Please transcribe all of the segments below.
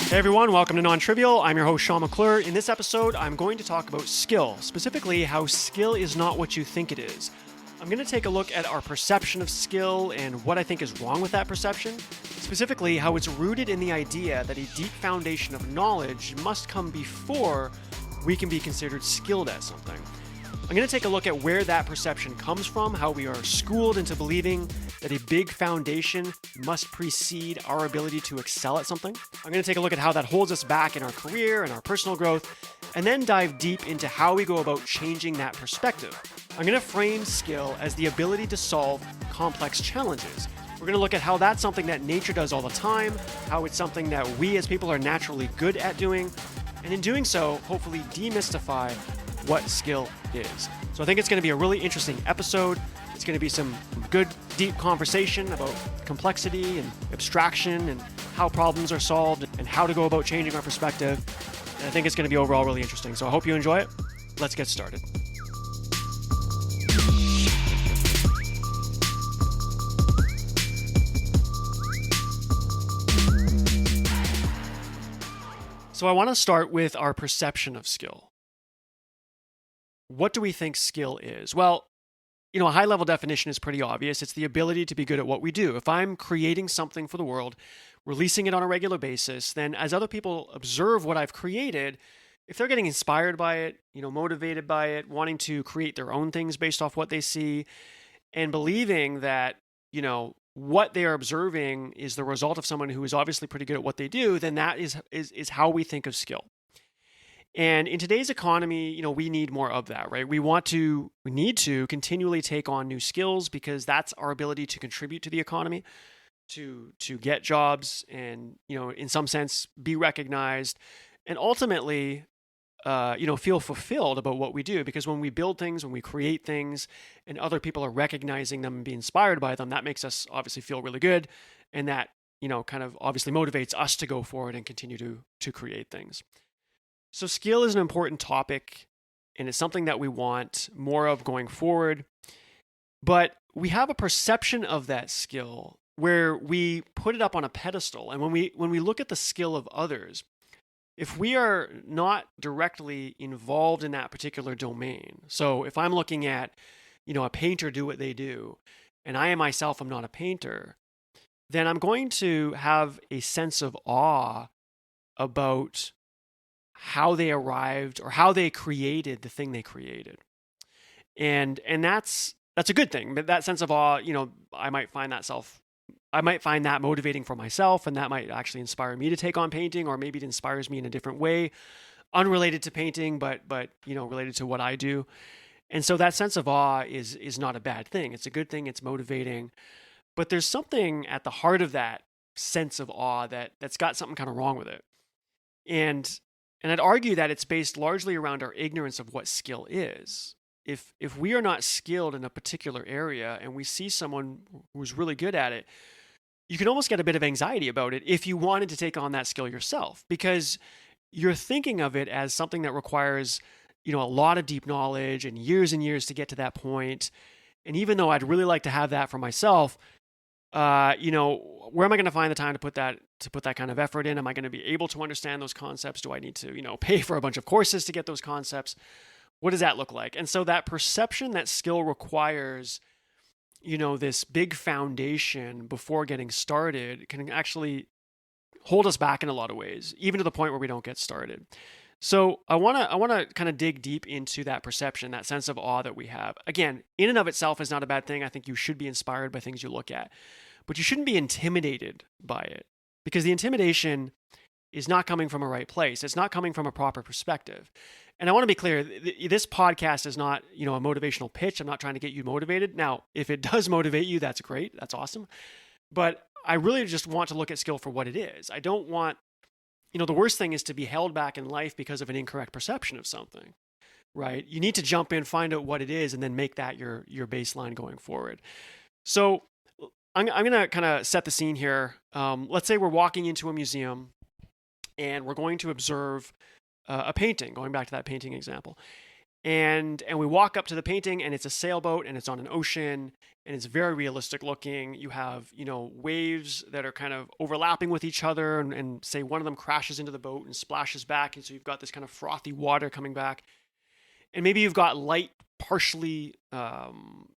Hey everyone, welcome to NonTrivial. I'm your host, Sean McClure. In this episode, I'm going to talk about skill, specifically how skill is not what you think it is. I'm going to take a look at our perception of skill and what I think is wrong with that perception, specifically how it's rooted in the idea that a deep foundation of knowledge must come before we can be considered skilled at something. I'm going to take a look at where that perception comes from, how we are schooled into believing that a big foundation must precede our ability to excel at something. I'm going to take a look at how that holds us back in our career and our personal growth, and then dive deep into how we go about changing that perspective. I'm going to frame skill as the ability to solve complex challenges. We're going to look at how that's something that nature does all the time, how it's something that we as people are naturally good at doing, and in doing so, hopefully demystify what skill is. So I think it's going to be a really interesting episode. It's going to be some good, deep conversation about complexity and abstraction and how problems are solved and how to go about changing our perspective. And I think it's going to be overall really interesting. So I hope you enjoy it. Let's get started. So I want to start with our perception of skill. What do we think skill is? Well, a high-level definition is pretty obvious. It's the ability to be good at what we do. If I'm creating something for the world, releasing it on a regular basis, then as other people observe what I've created, if they're getting inspired by it, motivated by it, wanting to create their own things based off what they see, and believing that, what they are observing is the result of someone who is obviously pretty good at what they do, then that is how we think of skill. And in today's economy, we need more of that, right? We need to continually take on new skills because that's our ability to contribute to the economy, to get jobs and, in some sense, be recognized and ultimately, feel fulfilled about what we do. Because when we build things, when we create things and other people are recognizing them and be inspired by them, that makes us obviously feel really good. And that, kind of obviously motivates us to go forward and continue to create things. So skill is an important topic, and it's something that we want more of going forward. But we have a perception of that skill where we put it up on a pedestal. And when we look at the skill of others, if we are not directly involved in that particular domain, so if I'm looking at, a painter do what they do, and I myself am not a painter, then I'm going to have a sense of awe about how they arrived or how they created the thing they created. And that's a good thing. But that sense of awe, I might find that motivating for myself, and that might actually inspire me to take on painting, or maybe it inspires me in a different way, unrelated to painting, but related to what I do. And so that sense of awe is not a bad thing. It's a good thing. It's motivating. But there's something at the heart of that sense of awe that's got something kind of wrong with it. And I'd argue that it's based largely around our ignorance of what skill is. If we are not skilled in a particular area and we see someone who's really good at it, you can almost get a bit of anxiety about it if you wanted to take on that skill yourself, because you're thinking of it as something that requires, a lot of deep knowledge and years to get to that point. And even though I'd really like to have that for myself, where am I going to find the time to put that kind of effort in? Am I going to be able to understand those concepts? Do I need to, pay for a bunch of courses to get those concepts? What does that look like? And so that perception that skill requires, this big foundation before getting started can actually hold us back in a lot of ways, even to the point where we don't get started. So I want to kind of dig deep into that perception, that sense of awe that we have. Again, in and of itself is not a bad thing. I think you should be inspired by things you look at, but you shouldn't be intimidated by it, because the intimidation is not coming from a right place. It's not coming from a proper perspective. And I want to be clear, this podcast is not, a motivational pitch. I'm not trying to get you motivated. Now, if it does motivate you, that's great. That's awesome. But I really just want to look at skill for what it is. I don't want, the worst thing is to be held back in life because of an incorrect perception of something, right? You need to jump in, find out what it is, and then make that your baseline going forward. So I'm going to kind of set the scene here. Let's say we're walking into a museum and we're going to observe a painting, going back to that painting example. And we walk up to the painting, and it's a sailboat, and it's on an ocean, and it's very realistic looking. You have, waves that are kind of overlapping with each other, and say one of them crashes into the boat and splashes back, and so you've got this kind of frothy water coming back. And maybe you've got light partially, getting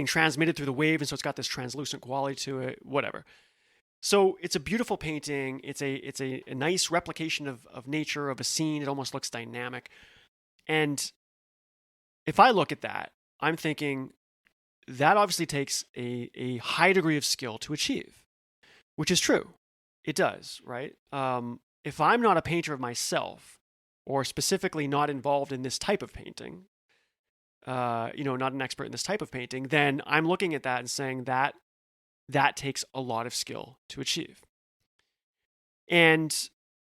transmitted through the wave, and so it's got this translucent quality to it, whatever. So it's a beautiful painting. It's a nice replication of nature, of a scene. It almost looks dynamic. And if I look at that, I'm thinking that obviously takes a high degree of skill to achieve, which is true. It does, right? If I'm not a painter of myself, or specifically not involved in this type of painting, not an expert in this type of painting, then I'm looking at that and saying that takes a lot of skill to achieve. And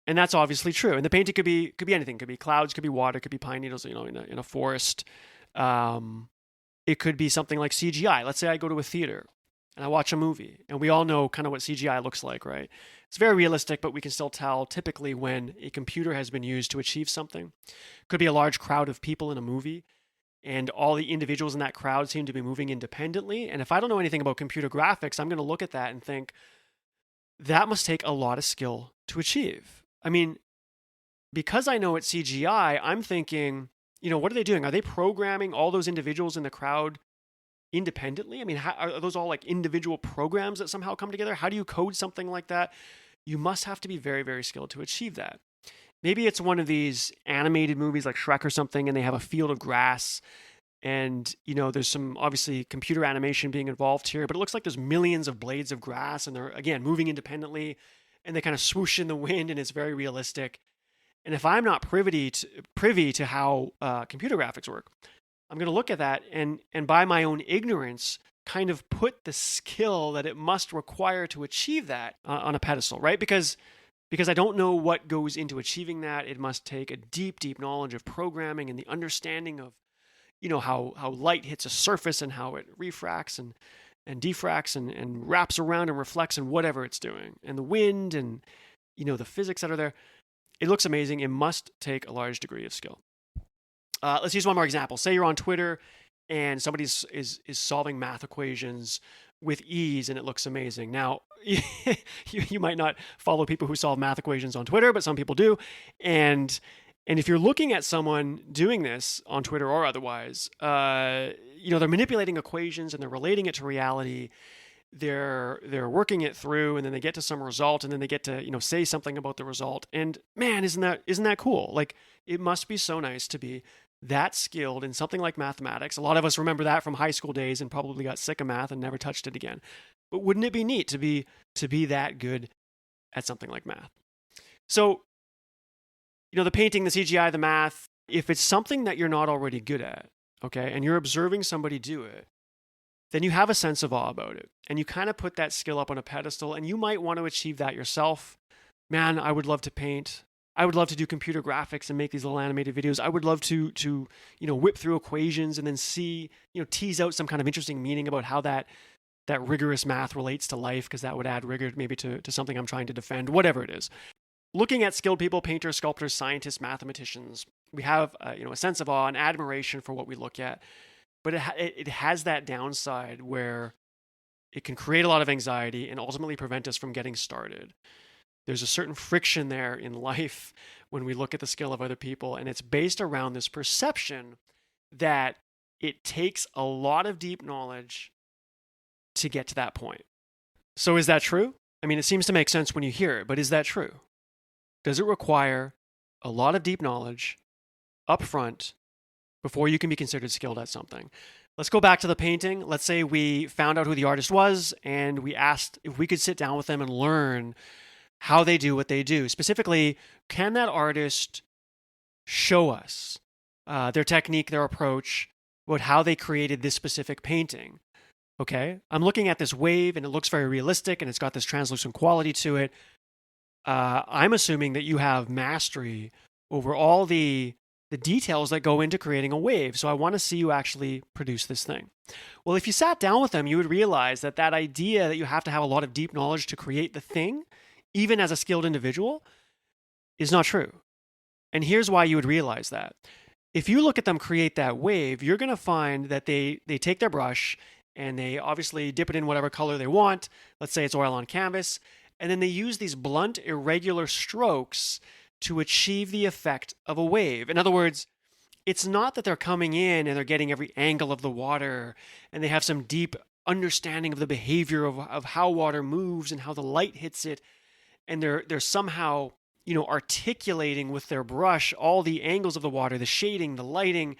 that's obviously true. And the painting could be anything. It could be clouds, could be water, could be pine needles, in a forest. It could be something like CGI. Let's say I go to a theater and I watch a movie, and we all know kind of what CGI looks like, right? It's very realistic, but we can still tell typically when a computer has been used to achieve something. It could be a large crowd of people in a movie, and all the individuals in that crowd seem to be moving independently. And if I don't know anything about computer graphics, I'm going to look at that and think, that must take a lot of skill to achieve. I mean, because I know it's CGI, I'm thinking, what are they doing? Are they programming all those individuals in the crowd independently? I mean, are those all like individual programs that somehow come together? How do you code something like that? You must have to be very, very skilled to achieve that. Maybe it's one of these animated movies like Shrek or something, and they have a field of grass, and there's some obviously computer animation being involved here, but it looks like there's millions of blades of grass, and they're again moving independently, and they kind of swoosh in the wind, and it's very realistic. And if I'm not privy to how computer graphics work, I'm going to look at that and by my own ignorance, kind of put the skill that it must require to achieve that on a pedestal, right? Because I don't know what goes into achieving that. It must take a deep, deep knowledge of programming and the understanding of, how light hits a surface and how it refracts and diffracts and wraps around and reflects and whatever it's doing. And the wind and, the physics that are there. It looks amazing. It must take a large degree of skill. Let's use one more example. Say you're on Twitter and somebody is solving math equations with ease, and it looks amazing. Now, you might not follow people who solve math equations on Twitter, but some people do. And if you're looking at someone doing this on Twitter or otherwise, they're manipulating equations and they're relating it to reality. They're working it through, and then they get to some result, and then they get to say something about the result. And man, isn't that cool? Like, it must be so nice to be that skilled in something like mathematics. A lot of us remember that from high school days and probably got sick of math and never touched it again. But wouldn't it be neat to be that good at something like math? So, the painting, the CGI, the math, if it's something that you're not already good at, okay, and you're observing somebody do it, then you have a sense of awe about it. And you kind of put that skill up on a pedestal, and you might want to achieve that yourself. Man, I would love to paint. I would love to do computer graphics and make these little animated videos. I would love to whip through equations and then see, tease out some kind of interesting meaning about how that rigorous math relates to life, because that would add rigor maybe to something I'm trying to defend, whatever it is. Looking at skilled people, painters, sculptors, scientists, mathematicians, we have a sense of awe and admiration for what we look at. But it has that downside where it can create a lot of anxiety and ultimately prevent us from getting started. There's a certain friction there in life when we look at the skill of other people, and it's based around this perception that it takes a lot of deep knowledge to get to that point. So is that true? I mean, it seems to make sense when you hear it, but is that true? Does it require a lot of deep knowledge up front before you can be considered skilled at something? Let's go back to the painting. Let's say we found out who the artist was and we asked if we could sit down with them and learn how they do what they do. Specifically, can that artist show us their technique, their approach, about how they created this specific painting? Okay, I'm looking at this wave and it looks very realistic and it's got this translucent quality to it. I'm assuming that you have mastery over all the details that go into creating a wave. So I want to see you actually produce this thing. Well, if you sat down with them, you would realize that idea that you have to have a lot of deep knowledge to create the thing, even as a skilled individual, is not true. And here's why you would realize that. if you look at them create that wave, you're going to find that they take their brush and they obviously dip it in whatever color they want. Let's say it's oil on canvas. And then they use these blunt, irregular strokes to achieve the effect of a wave. In other words, it's not that they're coming in and they're getting every angle of the water and they have some deep understanding of the behavior of how water moves and how the light hits it. And they're somehow, articulating with their brush all the angles of the water, the shading, the lighting,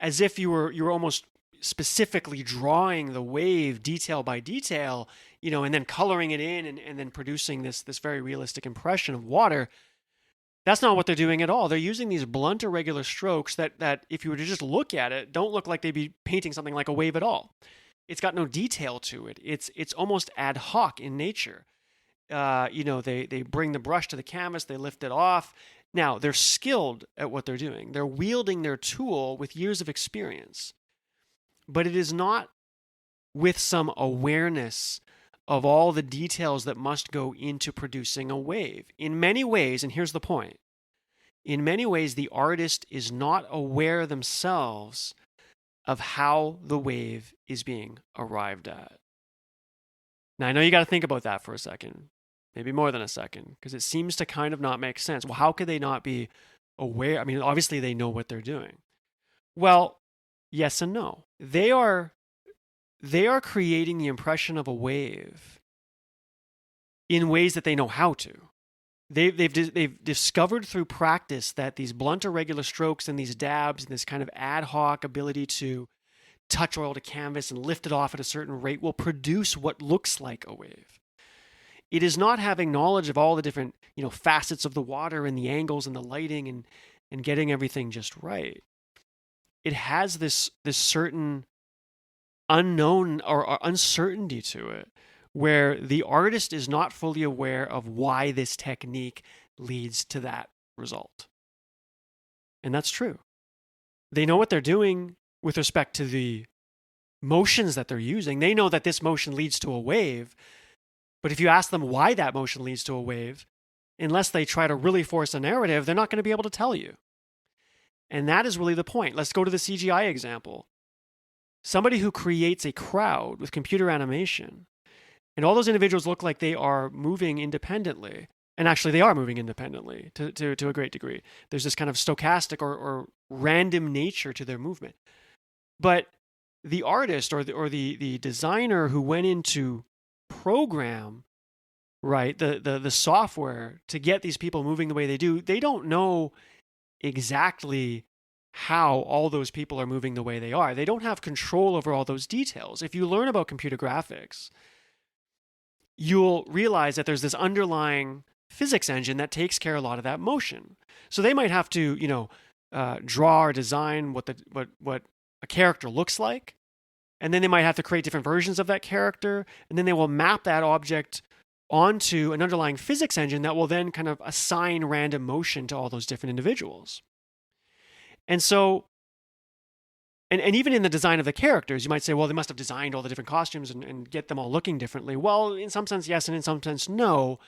as if you were almost specifically drawing the wave detail by detail, and then coloring it in and then producing this very realistic impression of water. That's not what they're doing at all. They're using these blunt, irregular strokes that if you were to just look at it, don't look like they'd be painting something like a wave at all. It's got no detail to it. It's almost ad hoc in nature. They bring the brush to the canvas, they lift it off. Now, they're skilled at what they're doing. They're wielding their tool with years of experience. But it is not with some awareness of all the details that must go into producing a wave. In many ways, and here's the point, in many ways, the artist is not aware themselves of how the wave is being arrived at. Now, I know you got to think about that for a second, maybe more than a second, because it seems to kind of not make sense. Well, how could they not be aware? I mean, obviously they know what they're doing. Well, yes and no. They are creating the impression of a wave in ways that they know how to. They've discovered through practice that these blunt, irregular strokes and these dabs and this kind of ad hoc ability to touch oil to canvas and lift it off at a certain rate will produce what looks like a wave. It is not having knowledge of all the different, facets of the water and the angles and the lighting and getting everything just right. It has this certain unknown or uncertainty to it, where the artist is not fully aware of why this technique leads to that result. And that's true. They know what they're doing with respect to the motions that they're using. They know that this motion leads to a wave, but if you ask them why that motion leads to a wave, unless they try to really force a narrative, they're not going to be able to tell you. And that is really the point. Let's go to the CGI example. Somebody who creates a crowd with computer animation, and all those individuals look like they are moving independently. And actually, they are moving independently to a great degree. There's this kind of stochastic or random nature to their movement. But the artist or the designer who went into program, right, the software to get these people moving the way they do, they don't know exactly how all those people are moving the way they are. They don't have control over all those details. If you learn about computer graphics, you'll realize that there's this underlying physics engine that takes care of a lot of that motion. So they might have to, draw or design what a character looks like, and then they might have to create different versions of that character, and then they will map that object onto an underlying physics engine that will then kind of assign random motion to all those different individuals. And so, and even in the design of the characters, you might say, well, they must have designed all the different costumes and get them all looking differently. Well, in some sense, yes, and in some sense, no.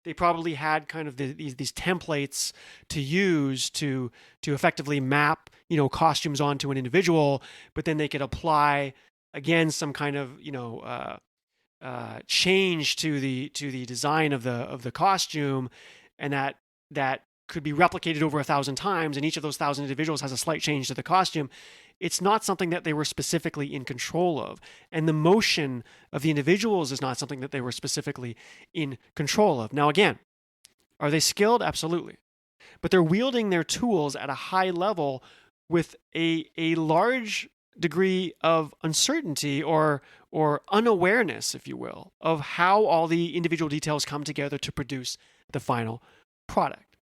They probably had kind of these templates to use to effectively map, costumes onto an individual, but then they could apply, again, some kind of, change to the design of the costume, and that could be replicated over 1,000 times, and each of those 1,000 individuals has a slight change to the costume. It's not something that they were specifically in control of. And the motion of the individuals is not something that they were specifically in control of. Now, again, are they skilled? Absolutely. But they're wielding their tools at a high level with a large degree of uncertainty or unawareness, if you will, of how all the individual details come together to produce the final product.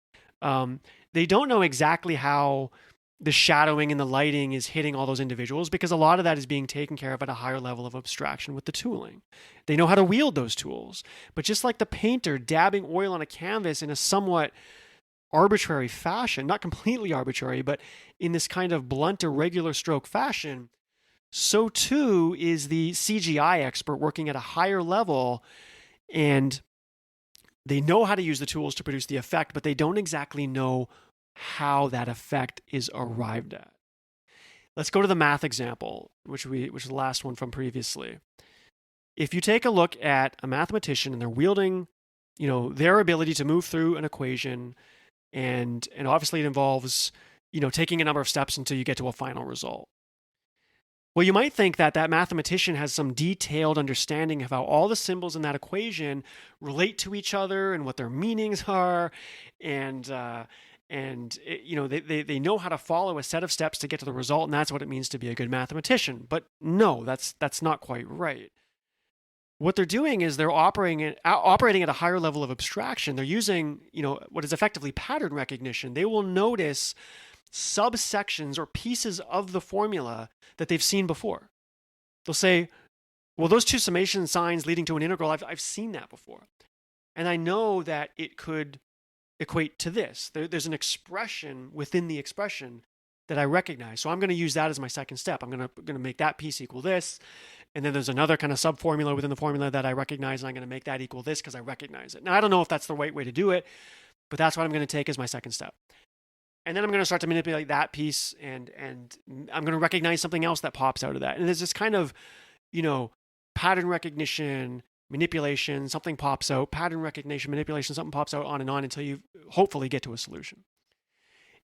They don't know exactly how the shadowing and the lighting is hitting all those individuals, because a lot of that is being taken care of at a higher level of abstraction with the tooling. They know how to wield those tools. But just like the painter dabbing oil on a canvas in a somewhat arbitrary fashion, not completely arbitrary, but in this kind of blunt, irregular stroke fashion, so too is the CGI expert working at a higher level, and they know how to use the tools to produce the effect, but they don't exactly know how that effect is arrived at. Let's go to the math example, which is the last one from previously. If you take a look at a mathematician and they're wielding, their ability to move through an equation, and obviously it involves, taking a number of steps until you get to a final result. Well, you might think that mathematician has some detailed understanding of how all the symbols in that equation relate to each other and what their meanings are, and they know how to follow a set of steps to get to the result, and that's what it means to be a good mathematician. But no, that's not quite right. What they're doing is they're operating at a higher level of abstraction. They're using, what is effectively pattern recognition. They will notice subsections or pieces of the formula that they've seen before. They'll say, well, those two summation signs leading to an integral, I've seen that before. And I know that it could equate to this. There's an expression within the expression that I recognize. So I'm going to use that as my second step. I'm going to make that piece equal this. And then there's another kind of sub-formula within the formula that I recognize, and I'm going to make that equal this because I recognize it. Now, I don't know if that's the right way to do it, but that's what I'm going to take as my second step. And then I'm going to start to manipulate that piece, and I'm going to recognize something else that pops out of that. And there's this kind of, pattern recognition, manipulation, something pops out, pattern recognition, manipulation, something pops out, on and on until you hopefully get to a solution.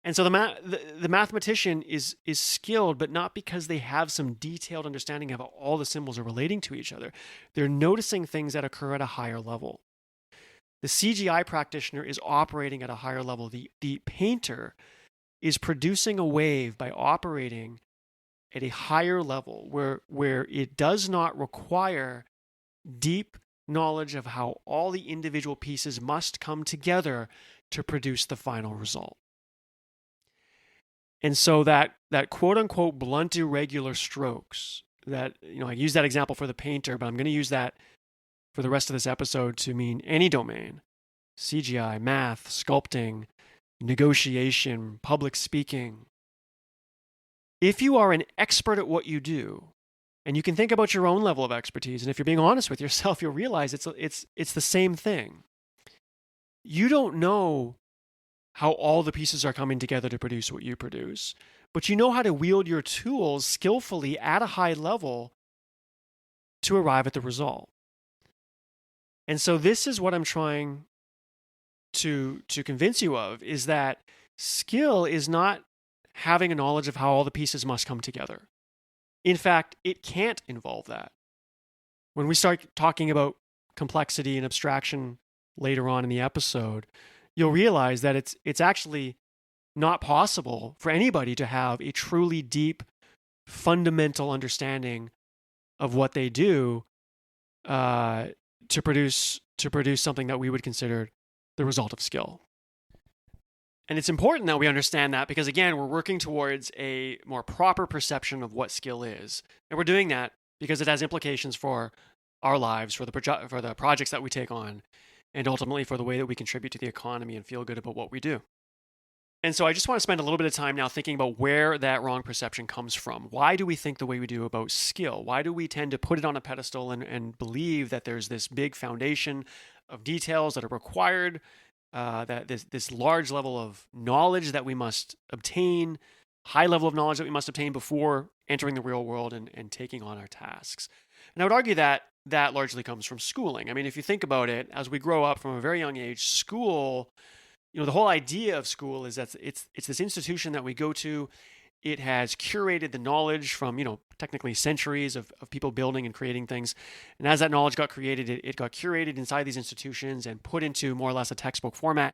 And so the mathematician is skilled, but not because they have some detailed understanding of how all the symbols are relating to each other. They're noticing things that occur at a higher level. The CGI practitioner is operating at a higher level. The painter is producing a wave by operating at a higher level where it does not require deep knowledge of how all the individual pieces must come together to produce the final result. And so that quote unquote blunt irregular strokes that, I use that example for the painter, but I'm going to use that for the rest of this episode to mean any domain: CGI, math, sculpting, negotiation, public speaking. If you are an expert at what you do, and you can think about your own level of expertise, and if you're being honest with yourself, you'll realize it's the same thing. You don't know how all the pieces are coming together to produce what you produce, but you know how to wield your tools skillfully at a high level to arrive at the result. And so this is what I'm trying to convince you of, is that skill is not having a knowledge of how all the pieces must come together. In fact, it can't involve that. When we start talking about complexity and abstraction later on in the episode, you'll realize that it's actually not possible for anybody to have a truly deep, fundamental understanding of what they do to produce something that we would consider the result of skill. And it's important that we understand that because, again, we're working towards a more proper perception of what skill is. And we're doing that because it has implications for our lives, for the projects that we take on, and ultimately for the way that we contribute to the economy and feel good about what we do. And so I just want to spend a little bit of time now thinking about where that wrong perception comes from. Why do we think the way we do about skill? Why do we tend to put it on a pedestal and believe that there's this big foundation of details that are required, that this large level of knowledge that we must obtain, high level of knowledge that we must obtain before entering the real world and taking on our tasks? And I would argue that that largely comes from schooling. I mean, if you think about it, as we grow up from a very young age, school, the whole idea of school is that it's this institution that we go to. It has curated the knowledge from, technically centuries of people building and creating things. And as that knowledge got created, it got curated inside these institutions and put into more or less a textbook format,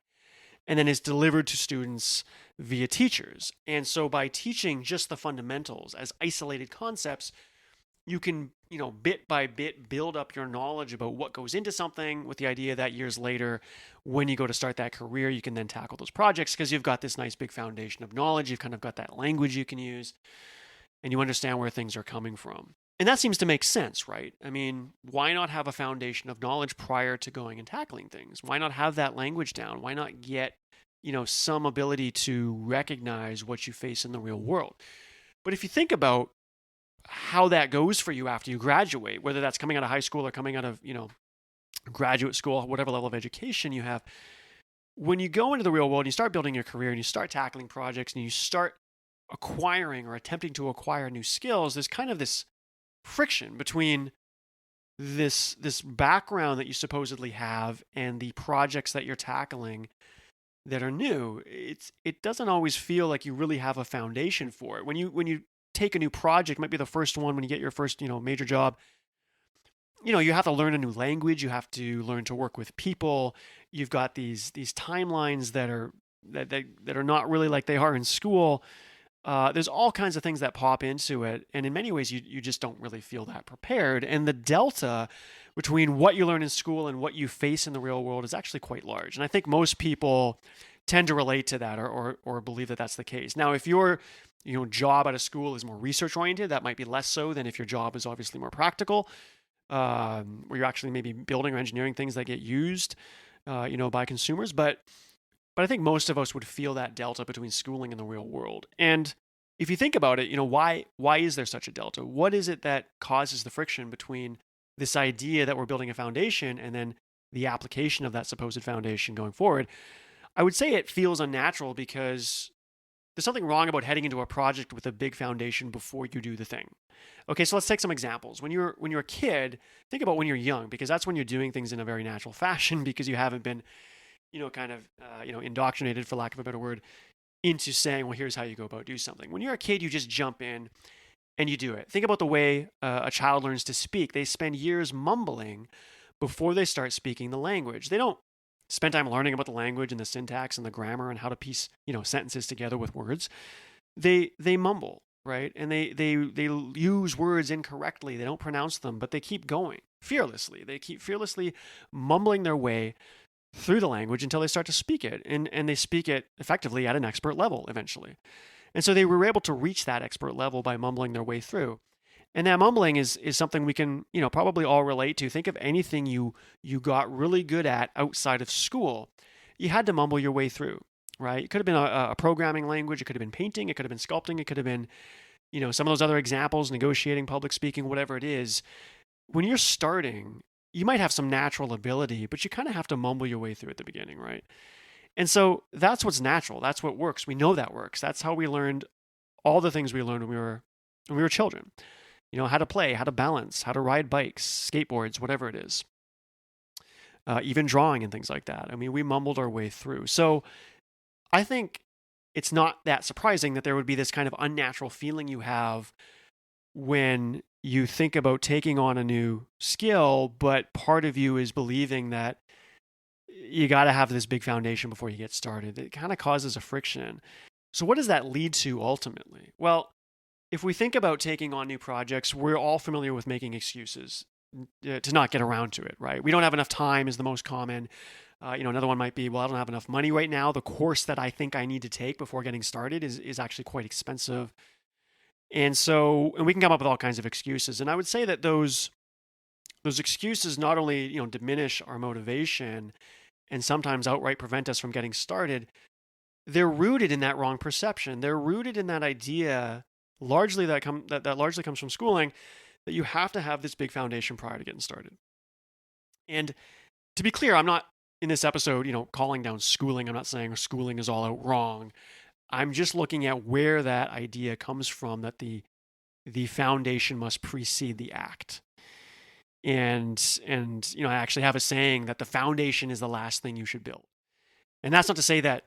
and then is delivered to students via teachers. And so by teaching just the fundamentals as isolated concepts, you can, bit by bit build up your knowledge about what goes into something, with the idea that years later, when you go to start that career, you can then tackle those projects because you've got this nice big foundation of knowledge. You've kind of got that language you can use, and you understand where things are coming from. And that seems to make sense, right? I mean, why not have a foundation of knowledge prior to going and tackling things? Why not have that language down? Why not get, some ability to recognize what you face in the real world? But if you think about how that goes for you after you graduate, whether that's coming out of high school or coming out of, graduate school, whatever level of education you have, when you go into the real world, and you start building your career and you start tackling projects and you start acquiring or attempting to acquire new skills, there's kind of this friction between this background that you supposedly have and the projects that you're tackling that are new. It doesn't always feel like you really have a foundation for it. When you take a new project, might be the first one when you get your first, major job, you have to learn a new language, you have to learn to work with people. You've got these timelines that are not really like they are in school. There's all kinds of things that pop into it, and in many ways you just don't really feel that prepared. And the delta between what you learn in school and what you face in the real world is actually quite large. And I think most people tend to relate to that or believe that that's the case. Now, if your job at a school is more research oriented, that might be less so than if your job is obviously more practical, where you're actually maybe building or engineering things that get used, by consumers. But I think most of us would feel that delta between schooling and the real world. And if you think about it, why is there such a delta? What is it that causes the friction between this idea that we're building a foundation and then the application of that supposed foundation going forward? I would say it feels unnatural because there's something wrong about heading into a project with a big foundation before you do the thing. Okay, so let's take some examples. When you're a kid, think about when you're young, because that's when you're doing things in a very natural fashion because you haven't been indoctrinated, for lack of a better word, into saying, well, here's how you go about do something. When you're a kid, you just jump in and you do it. Think about the way a child learns to speak. They spend years mumbling before they start speaking the language. They don't spend time learning about the language and the syntax and the grammar and how to piece, sentences together with words. They mumble, right? And they use words incorrectly. They don't pronounce them, but they keep going fearlessly. They keep fearlessly mumbling their way through the language until they start to speak it. And they speak it effectively at an expert level eventually. And so they were able to reach that expert level by mumbling their way through. And that mumbling is something we can, probably all relate to. Think of anything you got really good at outside of school. You had to mumble your way through, right? It could have been a programming language. It could have been painting. It could have been sculpting. It could have been, some of those other examples, negotiating, public speaking, whatever it is. When you're starting, you might have some natural ability, but you kind of have to mumble your way through at the beginning, right? And so that's what's natural. That's what works. We know that works. That's how we learned all the things we learned when we were children. How to play, how to balance, how to ride bikes, skateboards, whatever it is. Even drawing and things like that. I mean, we mumbled our way through. So I think it's not that surprising that there would be this kind of unnatural feeling you have when you think about taking on a new skill, but part of you is believing that you got to have this big foundation before you get started. It kind of causes a friction. So what does that lead to ultimately? Well, if we think about taking on new projects, we're all familiar with making excuses to not get around to it, right? We don't have enough time is the most common. Another one might be, well, I don't have enough money right now. The course that I think I need to take before getting started is actually quite expensive. And we can come up with all kinds of excuses. And I would say that those excuses not only, diminish our motivation and sometimes outright prevent us from getting started, they're rooted in that wrong perception. They're rooted in that idea largely that largely comes from schooling, that you have to have this big foundation prior to getting started. And to be clear, I'm not in this episode, calling down schooling. I'm not saying schooling is all out wrong. I'm just looking at where that idea comes from, that the foundation must precede the act. And I actually have a saying that the foundation is the last thing you should build. And that's not to say that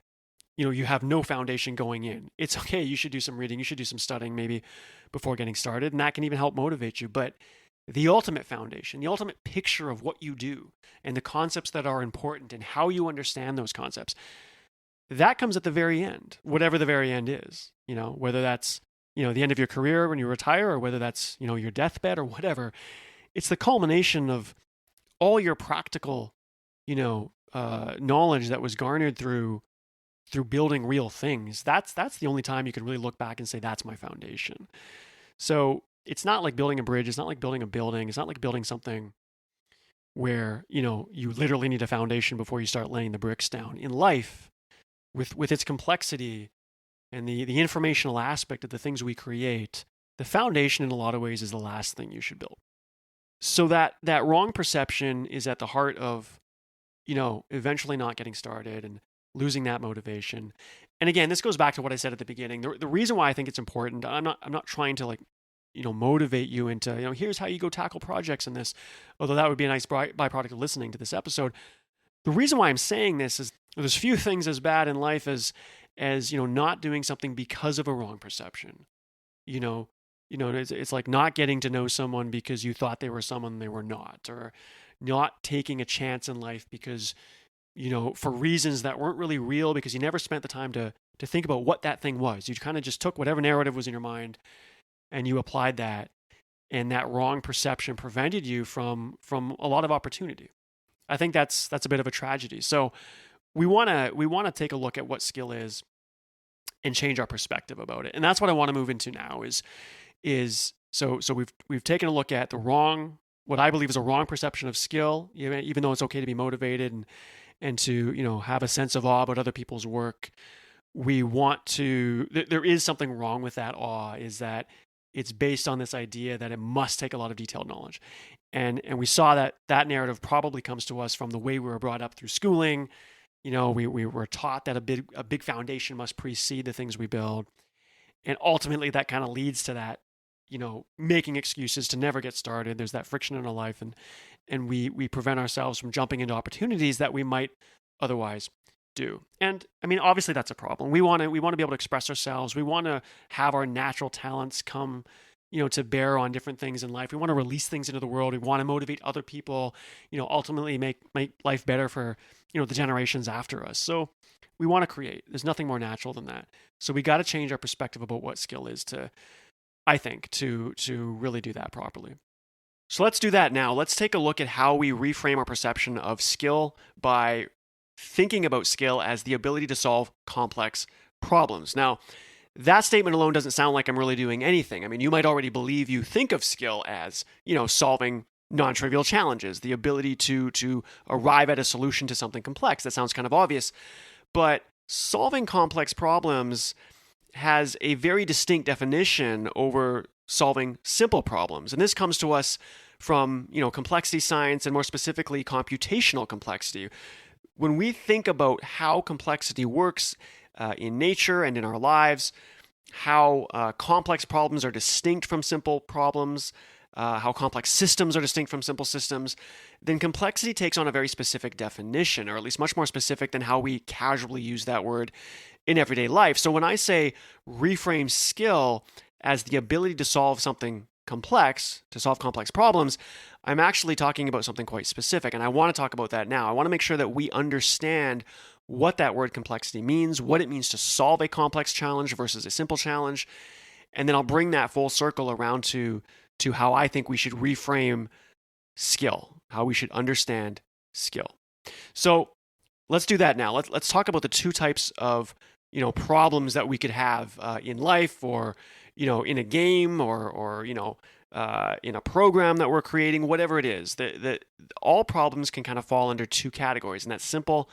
you have no foundation going in. It's okay. You should do some reading. You should do some studying maybe before getting started. And that can even help motivate you. But the ultimate foundation, the ultimate picture of what you do and the concepts that are important and how you understand those concepts, that comes at the very end, whatever the very end is, whether that's, the end of your career when you retire, or whether that's, your deathbed or whatever. It's the culmination of all your practical, knowledge that was garnered through building real things. That's the only time you can really look back and say, that's my foundation. So it's not like building a bridge. It's not like building a building. It's not like building something where, you literally need a foundation before you start laying the bricks down. In life, with its complexity and the informational aspect of the things we create, the foundation in a lot of ways is the last thing you should build. So that wrong perception is at the heart of, eventually not getting started and losing that motivation. And again, this goes back to what I said at the beginning. The reason why I think it's important, I'm not trying to motivate you into, here's how you go tackle projects in this, although that would be a nice byproduct of listening to this episode. The reason why I'm saying this is there's few things as bad in life as not doing something because of a wrong perception. It's like not getting to know someone because you thought they were someone they were not, or not taking a chance in life because, for reasons that weren't really real, because you never spent the time to think about what that thing was. You kind of just took whatever narrative was in your mind and you applied that, and that wrong perception prevented you from a lot of opportunity. I think that's a bit of a tragedy. So we want to take a look at what skill is and change our perspective about it. And that's what I want to move into now so we've taken a look at what I believe is a wrong perception of skill, even though it's okay to be motivated and to, have a sense of awe about other people's work. There is something wrong with that awe, is that it's based on this idea that it must take a lot of detailed knowledge. And we saw that narrative probably comes to us from the way we were brought up through schooling. We were taught that a big foundation must precede the things we build. And ultimately that kind of leads to that, making excuses to never get started. There's that friction in our life, and we prevent ourselves from jumping into opportunities that we might otherwise do. And I mean, obviously that's a problem. We want to be able to express ourselves. We want to have our natural talents come, to bear on different things in life. We want to release things into the world. We want to motivate other people, ultimately make life better for, the generations after us. So we want to create. There's nothing more natural than that. So we got to change our perspective about what skill is to really do that properly. So let's do that now. Let's take a look at how we reframe our perception of skill by thinking about skill as the ability to solve complex problems. Now, that statement alone doesn't sound like I'm really doing anything. I mean, you might already believe you think of skill as, solving non-trivial challenges, the ability to arrive at a solution to something complex. That sounds kind of obvious, but solving complex problems has a very distinct definition over solving simple problems. And this comes to us from, complexity science, and more specifically computational complexity. When we think about how complexity works in nature and in our lives, how complex problems are distinct from simple problems, how complex systems are distinct from simple systems, then complexity takes on a very specific definition, or at least much more specific than how we casually use that word in everyday life. So when I say reframe skill as the ability to solve something complex, to solve complex problems, I'm actually talking about something quite specific, and I want to talk about that now. I want to make sure that we understand what that word complexity means, what it means to solve a complex challenge versus a simple challenge, and then I'll bring that full circle around to how I think we should reframe skill, how we should understand skill. So let's do that now. Let's talk about the two types of problems that we could have in life, or in a game, or in a program that we're creating, whatever it is. All problems can kind of fall under two categories, and that's simple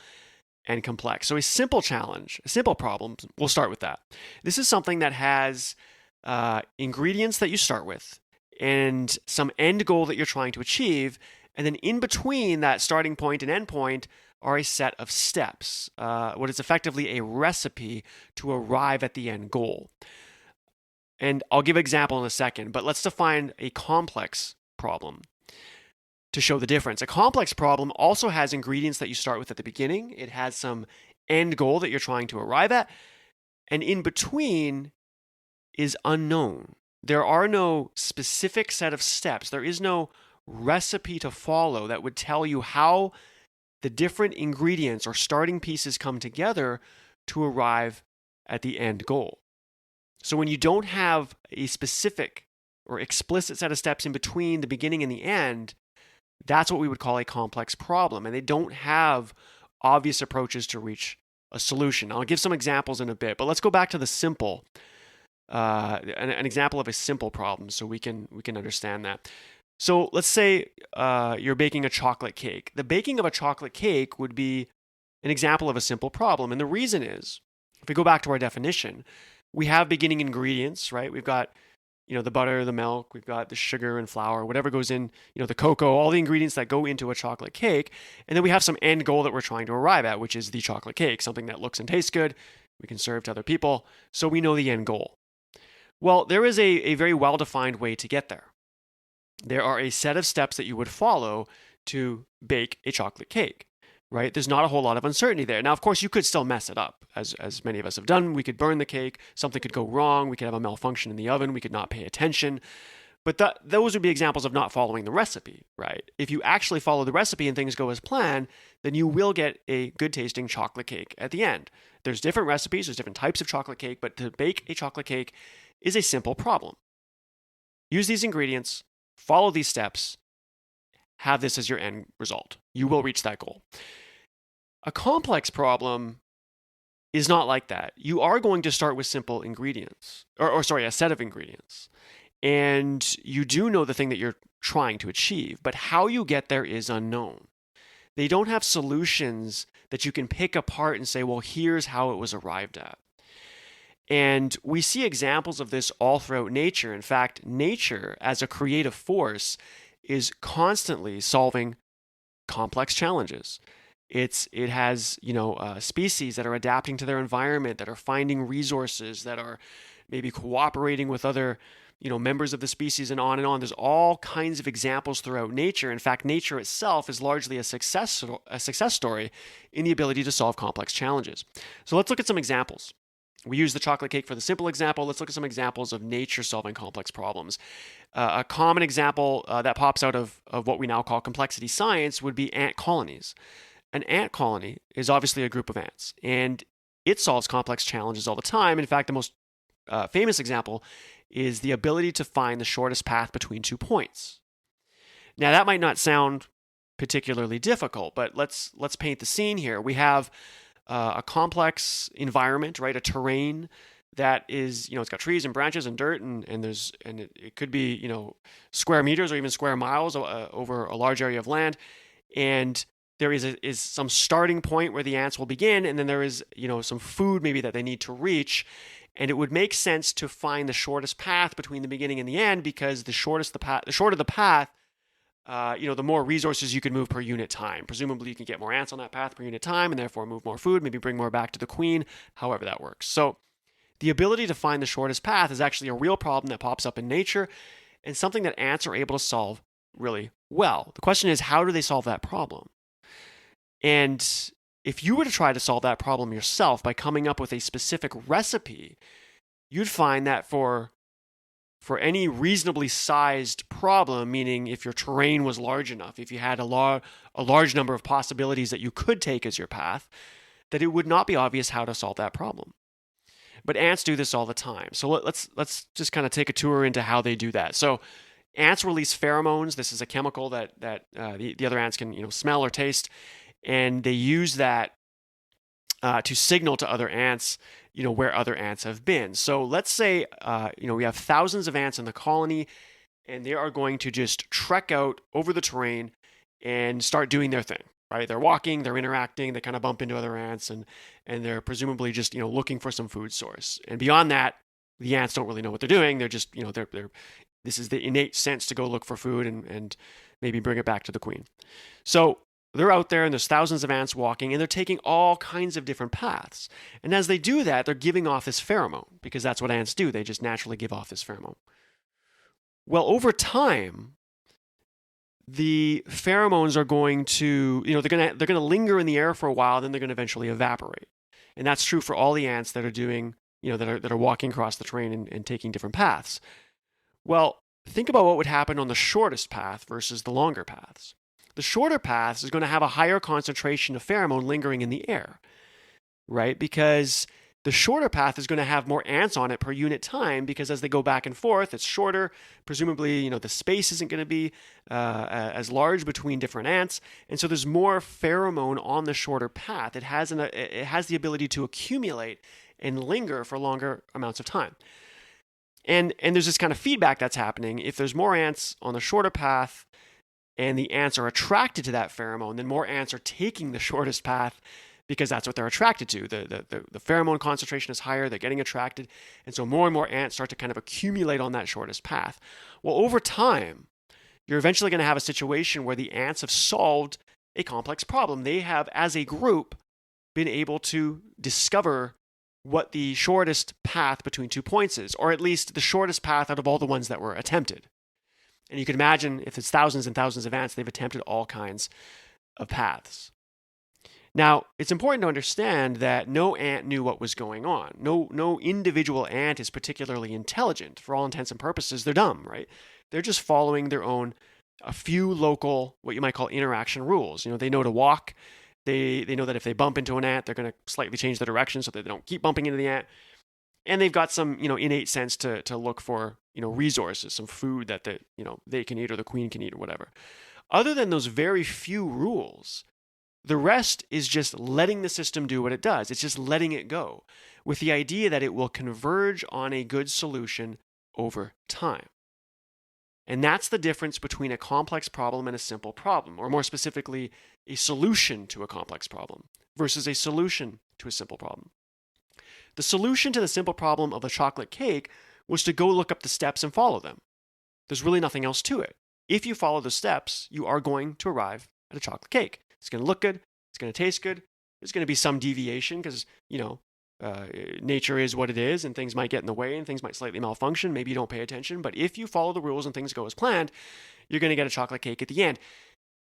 and complex. So a simple challenge, a simple problem, we'll start with that. This is something that has ingredients that you start with and some end goal that you're trying to achieve. And then in between that starting point and end point are a set of steps, what is effectively a recipe to arrive at the end goal. And I'll give an example in a second, but let's define a complex problem to show the difference. A complex problem also has ingredients that you start with at the beginning. It has some end goal that you're trying to arrive at. And in between is unknown. There are no specific set of steps. There is no recipe to follow that would tell you how the different ingredients or starting pieces come together to arrive at the end goal. So when you don't have a specific or explicit set of steps in between the beginning and the end, that's what we would call a complex problem. And they don't have obvious approaches to reach a solution. I'll give some examples in a bit, but let's go back to the simple, an example of a simple problem so we can understand that. So let's say you're baking a chocolate cake. The baking of a chocolate cake would be an example of a simple problem. And the reason is, if we go back to our definition, we have beginning ingredients, right? We've got, the butter, the milk, we've got the sugar and flour, whatever goes in, the cocoa, all the ingredients that go into a chocolate cake. And then we have some end goal that we're trying to arrive at, which is the chocolate cake, something that looks and tastes good, we can serve to other people. So we know the end goal. Well, there is a very well-defined way to get there. There are a set of steps that you would follow to bake a chocolate cake, right? There's not a whole lot of uncertainty there. Now, of course, you could still mess it up, as many of us have done. We could burn the cake, something could go wrong, we could have a malfunction in the oven, we could not pay attention. But those would be examples of not following the recipe, right? If you actually follow the recipe and things go as planned, then you will get a good tasting chocolate cake at the end. There's different recipes, there's different types of chocolate cake, but to bake a chocolate cake is a simple problem. Use these ingredients, follow these steps, have this as your end result. You will reach that goal. A complex problem is not like that. You are going to start with simple ingredients, or a set of ingredients. And you do know the thing that you're trying to achieve, but how you get there is unknown. They don't have solutions that you can pick apart and say, well, here's how it was arrived at. And we see examples of this all throughout nature. In fact, nature as a creative force is constantly solving complex challenges. It has species that are adapting to their environment, that are finding resources, that are maybe cooperating with other members of the species, and on and on. There's all kinds of examples throughout nature. In fact, nature itself is largely a success story in the ability to solve complex challenges. So let's look at some examples. We use the chocolate cake for the simple example. Let's look at some examples of nature solving complex problems. A common example that pops out of what we now call complexity science would be ant colonies. An ant colony is obviously a group of ants, and it solves complex challenges all the time. In fact, the most famous example is the ability to find the shortest path between 2 points. Now, that might not sound particularly difficult, but let's paint the scene here. We have a complex environment, right? A terrain that is, it's got trees and branches and dirt, and it could be, square meters or even square miles over a large area of land. And there is some starting point where the ants will begin, and then there is, some food maybe that they need to reach. And it would make sense to find the shortest path between the beginning and the end, because the shorter the path, the more resources you can move per unit time. Presumably you can get more ants on that path per unit time and therefore move more food, maybe bring more back to the queen, however that works. So the ability to find the shortest path is actually a real problem that pops up in nature and something that ants are able to solve really well. The question is, how do they solve that problem? And if you were to try to solve that problem yourself by coming up with a specific recipe, you'd find that for any reasonably sized problem, meaning if your terrain was large enough, if you had a large number of possibilities that you could take as your path, that it would not be obvious how to solve that problem. But ants do this all the time. So let's just kind of take a tour into how they do that. So ants release pheromones. This is a chemical that the other ants can smell or taste, and they use that to signal to other ants where other ants have been. So let's say we have thousands of ants in the colony, and they are going to just trek out over the terrain and start doing their thing. Right? They're walking, they're interacting, they kind of bump into other ants, and they're presumably just looking for some food source. And beyond that, the ants don't really know what they're doing. They're just this is the innate sense to go look for food and maybe bring it back to the queen. So they're out there, and there's thousands of ants walking, and they're taking all kinds of different paths. And as they do that, they're giving off this pheromone, because that's what ants do. They just naturally give off this pheromone. Well, over time, the pheromones are going to, they're going to linger in the air for a while, then they're going to eventually evaporate. And that's true for all the ants that are doing, that are walking across the terrain and taking different paths. Well, think about what would happen on the shortest path versus the longer paths. The shorter path is going to have a higher concentration of pheromone lingering in the air, right? Because the shorter path is going to have more ants on it per unit time, because as they go back and forth, it's shorter. Presumably, the space isn't going to be as large between different ants, and so there's more pheromone on the shorter path. It has the ability to accumulate and linger for longer amounts of time. And there's this kind of feedback that's happening. If there's more ants on the shorter path, and the ants are attracted to that pheromone, then more ants are taking the shortest path because that's what they're attracted to. The pheromone concentration is higher, they're getting attracted, and so more and more ants start to kind of accumulate on that shortest path. Well, over time, you're eventually going to have a situation where the ants have solved a complex problem. They have, as a group, been able to discover what the shortest path between 2 points is, or at least the shortest path out of all the ones that were attempted. And you can imagine if it's thousands and thousands of ants, they've attempted all kinds of paths. Now, it's important to understand that no ant knew what was going on. No individual ant is particularly intelligent. For all intents and purposes, they're dumb, right? They're just following their own, a few local, what you might call interaction rules. They know to walk. They know that if they bump into an ant, they're going to slightly change the direction so that they don't keep bumping into the ant. And they've got some, innate sense to look for, resources, some food that they can eat or the queen can eat or whatever. Other than those very few rules, the rest is just letting the system do what it does. It's just letting it go with the idea that it will converge on a good solution over time. And that's the difference between a complex problem and a simple problem, or more specifically, a solution to a complex problem versus a solution to a simple problem. The solution to the simple problem of a chocolate cake was to go look up the steps and follow them. There's really nothing else to it. If you follow the steps, you are going to arrive at a chocolate cake. It's going to look good. It's going to taste good. There's going to be some deviation because, nature is what it is and things might get in the way and things might slightly malfunction. Maybe you don't pay attention. But if you follow the rules and things go as planned, you're going to get a chocolate cake at the end.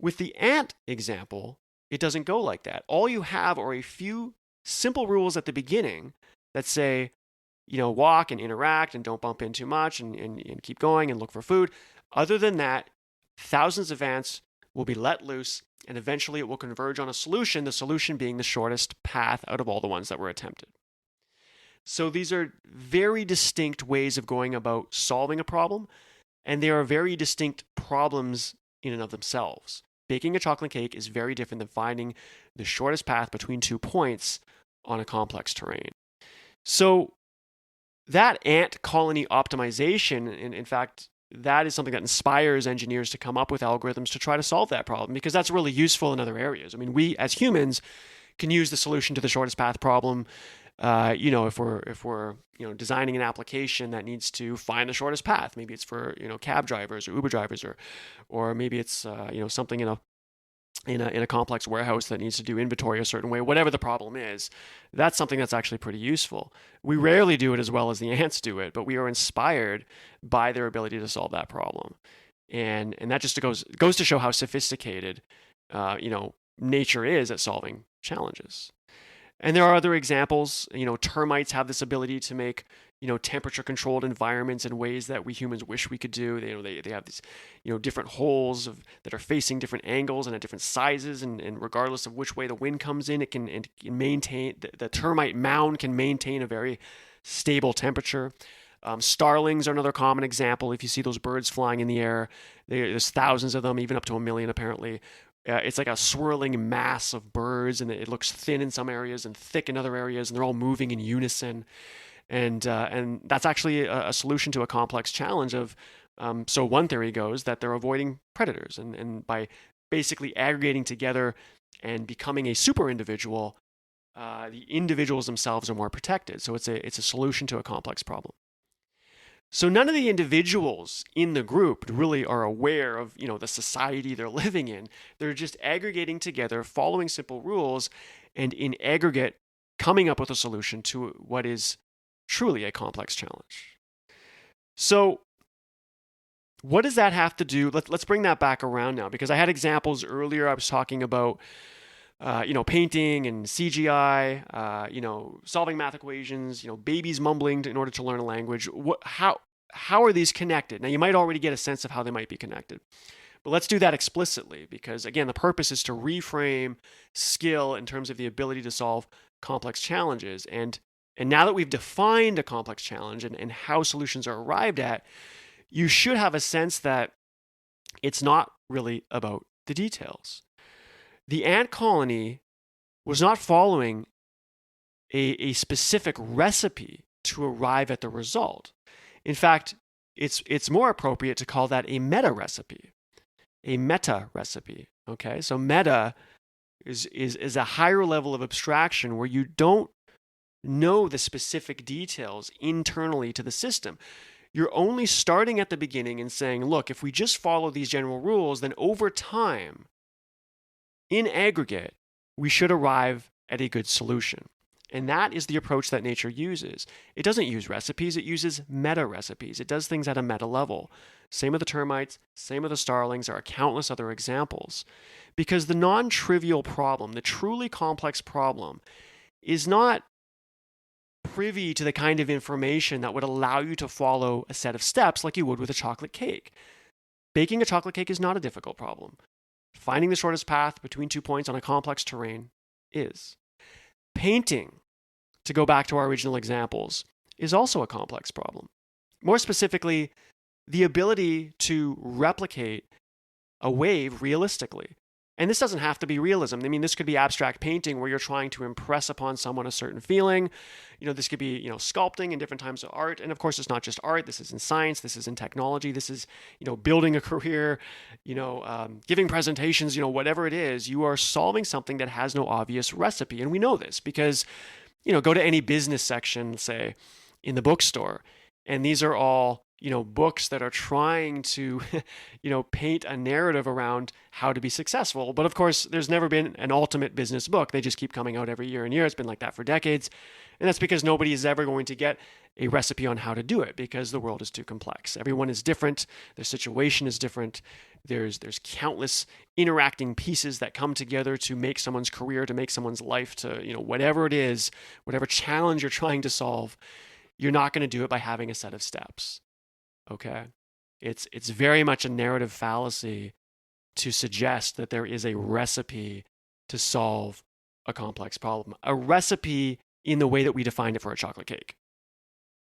With the ant example, it doesn't go like that. All you have are a few simple rules at the beginning that say, walk and interact and don't bump in too much and keep going and look for food. Other than that, thousands of ants will be let loose and eventually it will converge on a solution, the solution being the shortest path out of all the ones that were attempted. So these are very distinct ways of going about solving a problem, and they are very distinct problems in and of themselves. Baking a chocolate cake is very different than finding the shortest path between 2 points on a complex terrain. So that ant colony optimization, and in fact, that is something that inspires engineers to come up with algorithms to try to solve that problem, because that's really useful in other areas. I mean, we as humans can use the solution to the shortest path problem. If we're designing an application that needs to find the shortest path, maybe it's for cab drivers or Uber drivers, or maybe it's something in a complex warehouse that needs to do inventory a certain way. Whatever the problem is, that's something that's actually pretty useful. We rarely do it as well as the ants do it, but we are inspired by their ability to solve that problem, and that just goes to show how sophisticated nature is at solving challenges. And there are other examples. Termites have this ability to make temperature controlled environments in ways that we humans wish we could do. They have these different holes that are facing different angles and at different sizes, and regardless of which way the wind comes in, it can maintain, the termite mound can maintain a very stable temperature. Starlings are another common example. If you see those birds flying in the air, there's thousands of them, even up to 1 million apparently. It's like a swirling mass of birds, and it looks thin in some areas and thick in other areas, and they're all moving in unison. And that's actually a solution to a complex challenge of, so one theory goes that they're avoiding predators, and by basically aggregating together and becoming a super individual, the individuals themselves are more protected. So it's a solution to a complex problem. So none of the individuals in the group really are aware of, the society they're living in. They're just aggregating together, following simple rules, and in aggregate, coming up with a solution to what is truly a complex challenge. So what does that have to do? Let's bring that back around now, because I had examples earlier. I was talking about painting and CGI, solving math equations, babies mumbling in order to learn a language. How are these connected? Now, you might already get a sense of how they might be connected, but let's do that explicitly, because again, the purpose is to reframe skill in terms of the ability to solve complex challenges. And now that we've defined a complex challenge and how solutions are arrived at, you should have a sense that it's not really about the details. The ant colony was not following a specific recipe to arrive at the result. In fact, it's more appropriate to call that a meta recipe. A meta recipe. Okay, so meta is a higher level of abstraction where you don't know the specific details internally to the system. You're only starting at the beginning and saying, look, if we just follow these general rules, then over time, in aggregate, we should arrive at a good solution. And that is the approach that nature uses. It doesn't use recipes, it uses meta recipes. It does things at a meta level. Same with the termites, same with the starlings. There are countless other examples. Because the non-trivial problem, the truly complex problem, is not privy to the kind of information that would allow you to follow a set of steps like you would with a chocolate cake. Baking a chocolate cake is not a difficult problem. Finding the shortest path between 2 points on a complex terrain is. Painting, to go back to our original examples, is also a complex problem. More specifically, the ability to replicate a wave realistically. And this doesn't have to be realism. I mean, this could be abstract painting where you're trying to impress upon someone a certain feeling. This could be, sculpting in different types of art. And of course, it's not just art. This is in science. This is in technology. This is, building a career, giving presentations, whatever it is, you are solving something that has no obvious recipe. And we know this because, go to any business section, say, in the bookstore, and these are all books that are trying to, paint a narrative around how to be successful. But of course, there's never been an ultimate business book. They just keep coming out every year and year. It's been like that for decades. And that's because nobody is ever going to get a recipe on how to do it because the world is too complex. Everyone is different. Their situation is different. There's countless interacting pieces that come together to make someone's career, to make someone's life, to, whatever it is, whatever challenge you're trying to solve, you're not going to do it by having a set of steps. Okay, it's very much a narrative fallacy to suggest that there is a recipe to solve a complex problem. A recipe in the way that we define it for a chocolate cake,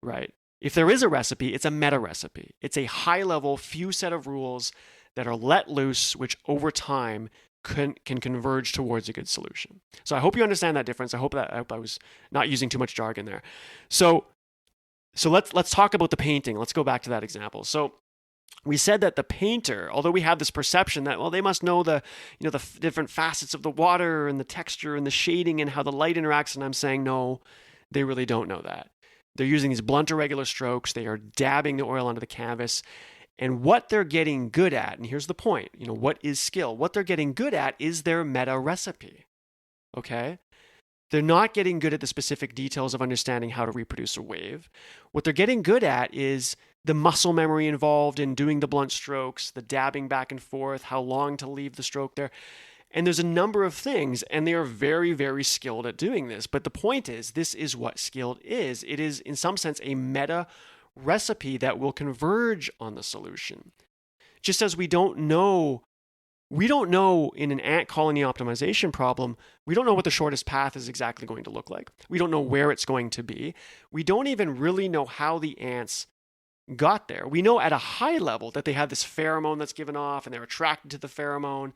right? If there is a recipe, it's a meta recipe. It's a high-level few set of rules that are let loose, which over time can converge towards a good solution. So I hope you understand that difference. I hope I was not using too much jargon there. So let's talk about the painting. Let's go back to that example. So we said that the painter, although we have this perception that, well, they must know the different facets of the water and the texture and the shading and how the light interacts. And I'm saying, no, they really don't know that. They're using these blunt, irregular strokes. They are dabbing the oil onto the canvas. And what they're getting good at, and here's the point, what is skill? What they're getting good at is their meta recipe. Okay? They're not getting good at the specific details of understanding how to reproduce a wave. What they're getting good at is the muscle memory involved in doing the blunt strokes, the dabbing back and forth, how long to leave the stroke there. And there's a number of things, and they are very, very skilled at doing this. But the point is, this is what skilled is. It is, in some sense, a meta recipe that will converge on the solution. Just as we don't know in an ant colony optimization problem, we don't know what the shortest path is exactly going to look like. We don't know where it's going to be. We don't even really know how the ants got there. We know at a high level that they have this pheromone that's given off and they're attracted to the pheromone.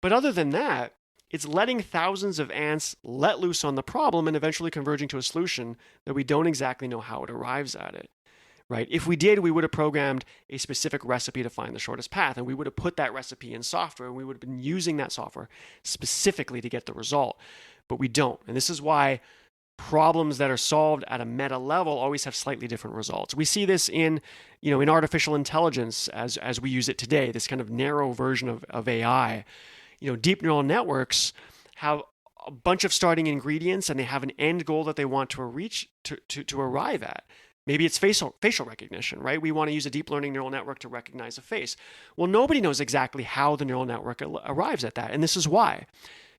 But other than that, it's letting thousands of ants let loose on the problem and eventually converging to a solution that we don't exactly know how it arrives at it. Right? If we did, we would have programmed a specific recipe to find the shortest path, and we would have put that recipe in software, and we would have been using that software specifically to get the result. But we don't. And this is why problems that are solved at a meta level always have slightly different results. We see this in artificial intelligence as we use it today, this kind of narrow version of AI. Deep neural networks have a bunch of starting ingredients, and they have an end goal that they want to reach to arrive at. Maybe it's facial recognition, right? We want to use a deep learning neural network to recognize a face. Well, nobody knows exactly how the neural network arrives at that. And this is why.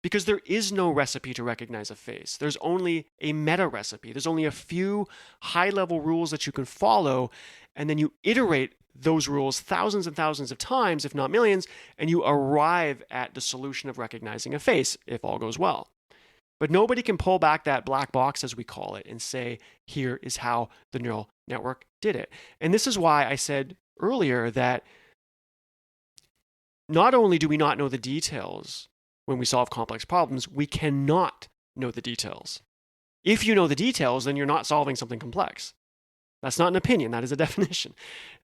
Because there is no recipe to recognize a face. There's only a meta recipe. There's only a few high-level rules that you can follow, and then you iterate those rules thousands and thousands of times, if not millions, and you arrive at the solution of recognizing a face, if all goes well. But nobody can pull back that black box, as we call it, and say, here is how the neural network did it. And this is why I said earlier that not only do we not know the details when we solve complex problems, we cannot know the details. If you know the details, then you're not solving something complex. That's not an opinion. That is a definition.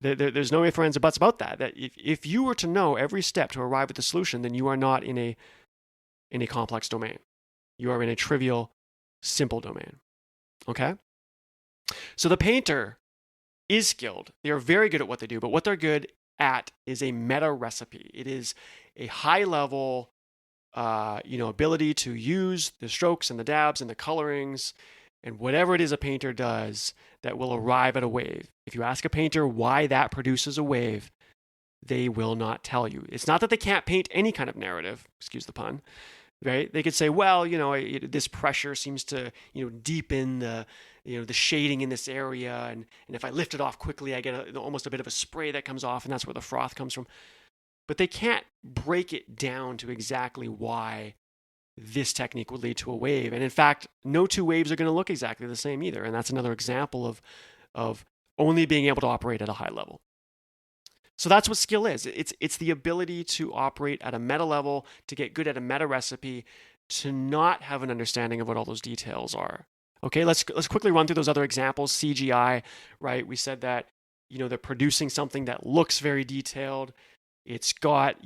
There's no ifs, ands, or buts about that. That if you were to know every step to arrive at the solution, then you are not in a in a complex domain. You are in a trivial, simple domain. Okay? So the painter is skilled. They are very good at what they do, but what they're good at is a meta recipe. It is a high level, ability to use the strokes and the dabs and the colorings and whatever it is a painter does that will arrive at a wave. If you ask a painter why that produces a wave, they will not tell you. It's not that they can't paint any kind of narrative, excuse the pun, right? They could say, well, this pressure seems to, deepen the shading in this area. And if I lift it off quickly, I get almost a bit of a spray that comes off, and that's where the froth comes from. But they can't break it down to exactly why this technique would lead to a wave. And in fact, no two waves are going to look exactly the same either. And that's another example of only being able to operate at a high level. So that's what skill is. It's the ability to operate at a meta level, to get good at a meta recipe, to not have an understanding of what all those details are. Okay, let's quickly run through those other examples. CGI, right? We said that, they're producing something that looks very detailed. It's got,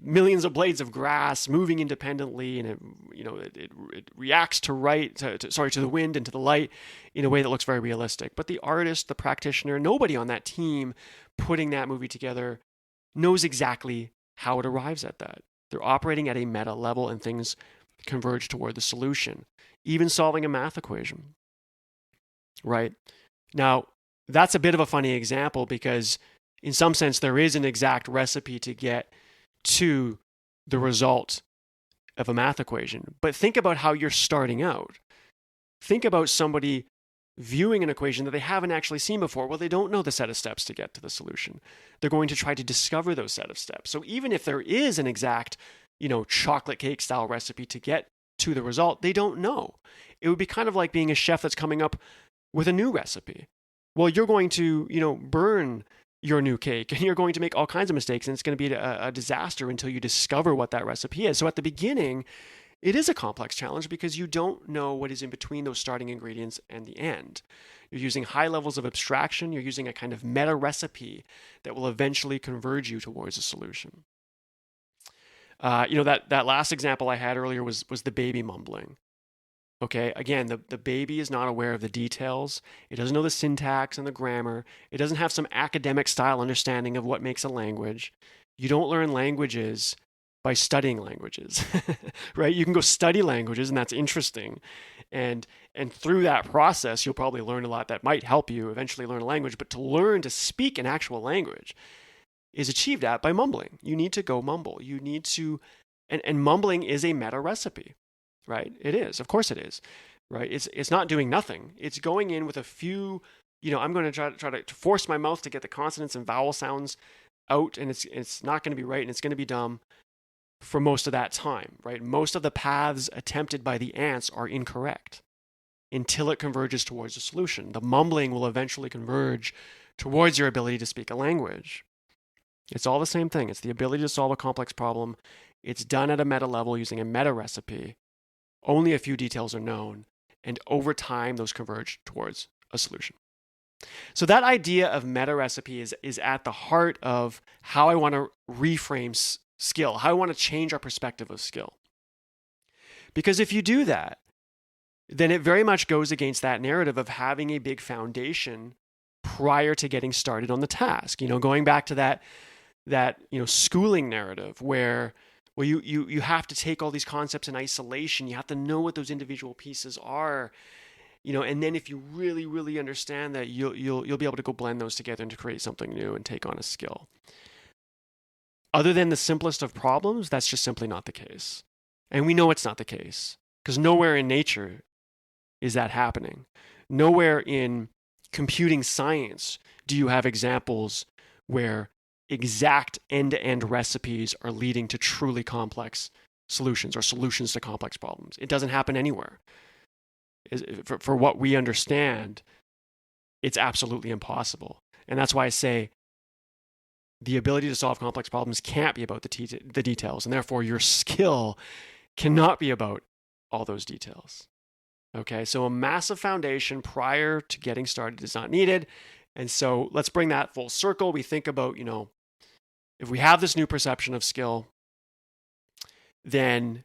millions of blades of grass moving independently, and it reacts to the wind and to the light in a way that looks very realistic. But the artist, the practitioner, nobody on that team putting that movie together knows exactly how it arrives at that. They're operating at a meta level, and things converge toward the solution. Even solving a math equation, right? Now, that's a bit of a funny example because in some sense, there is an exact recipe to get to the result of a math equation. But think about how you're starting out. Think about somebody viewing an equation that they haven't actually seen before. Well, they don't know the set of steps to get to the solution. They're going to try to discover those set of steps. So even if there is an exact, chocolate cake style recipe to get to the result, they don't know. It would be kind of like being a chef that's coming up with a new recipe. Well, you're going to, burn your new cake, and you're going to make all kinds of mistakes, and it's going to be a disaster until you discover what that recipe is. So at the beginning, it is a complex challenge because you don't know what is in between those starting ingredients and the end. You're using high levels of abstraction. You're using a kind of meta recipe that will eventually converge you towards a solution. That last example I had earlier was the baby mumbling. Okay, again, the baby is not aware of the details. It doesn't know the syntax and the grammar. It doesn't have some academic style understanding of what makes a language. You don't learn languages by studying languages, right? You can go study languages, and that's interesting. And through that process, you'll probably learn a lot that might help you eventually learn a language. But to learn to speak an actual language is achieved by mumbling. You need to go mumble. You need to, and mumbling is a meta recipe. Right? It is. Of course it is. Right? It's not doing nothing. It's going in with a few, I'm going to try to force my mouth to get the consonants and vowel sounds out, and it's not going to be right, and it's going to be dumb for most of that time, right? Most of the paths attempted by the ants are incorrect until it converges towards a solution. The mumbling will eventually converge towards your ability to speak a language. It's all the same thing. It's the ability to solve a complex problem. It's done at a meta level using a meta recipe. Only a few details are known, and over time, those converge towards a solution. So that idea of meta recipe is at the heart of how I want to reframe skill, how I want to change our perspective of skill. Because if you do that, then it very much goes against that narrative of having a big foundation prior to getting started on the task. Going back to that schooling narrative where you have to take all these concepts in isolation. You have to know what those individual pieces are, and then if you really, really understand that, you'll be able to go blend those together and to create something new and take on a skill. Other than the simplest of problems, that's just simply not the case. And we know it's not the case because nowhere in nature is that happening. Nowhere in computing science do you have examples where exact end-to-end recipes are leading to truly complex solutions or solutions to complex problems. It doesn't happen anywhere. For what we understand, it's absolutely impossible. And that's why I say the ability to solve complex problems can't be about the details, and therefore your skill cannot be about all those details. Okay, so a massive foundation prior to getting started is not needed. And so let's bring that full circle. We think about, if we have this new perception of skill, then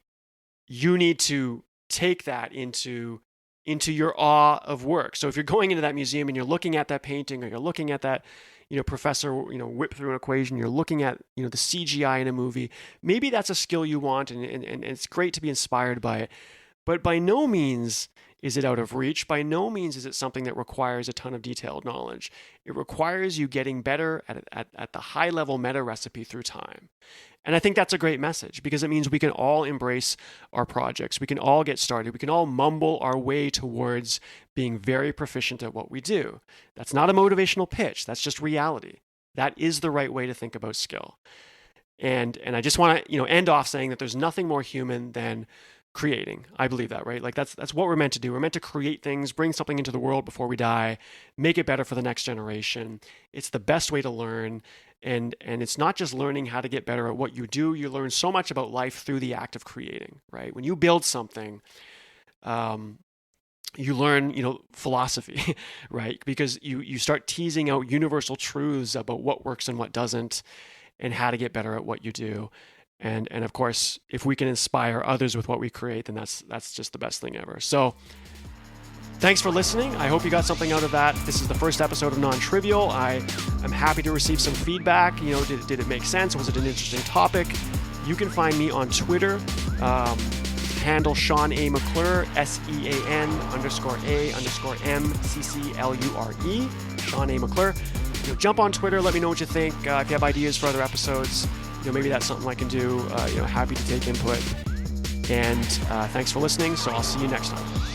you need to take that into your awe of work. So if you're going into that museum and you're looking at that painting, or you're looking at that, professor, whip through an equation, you're looking at, the CGI in a movie, maybe that's a skill you want, and it's great to be inspired by it. But by no means is it out of reach. By no means is it something that requires a ton of detailed knowledge. It requires you getting better at the high level meta recipe through time. And I think that's a great message, because it means we can all embrace our projects. We can all get started. We can all mumble our way towards being very proficient at what we do. That's not a motivational pitch. That's just reality. That is the right way to think about skill. And I just want to, end off saying that there's nothing more human than creating. I believe that, right? Like that's what we're meant to do. We're meant to create things, bring something into the world before we die, make it better for the next generation. It's the best way to learn. And it's not just learning how to get better at what you do. You learn so much about life through the act of creating, right? When you build something, you learn, philosophy, right? Because you start teasing out universal truths about what works and what doesn't, and how to get better at what you do. And of course, if we can inspire others with what we create, then that's just the best thing ever. So thanks for listening. I hope you got something out of that. This is the first episode of NonTrivial. I am happy to receive some feedback. Did it make sense? Was it an interesting topic? You can find me on Twitter, handle Sean A. McClure, SEAN_A_M_MCCLURE, Sean A. McClure. Jump on Twitter. Let me know what you think. If you have ideas for other episodes, maybe that's something I can do. Happy to take input. And thanks for listening. So I'll see you next time.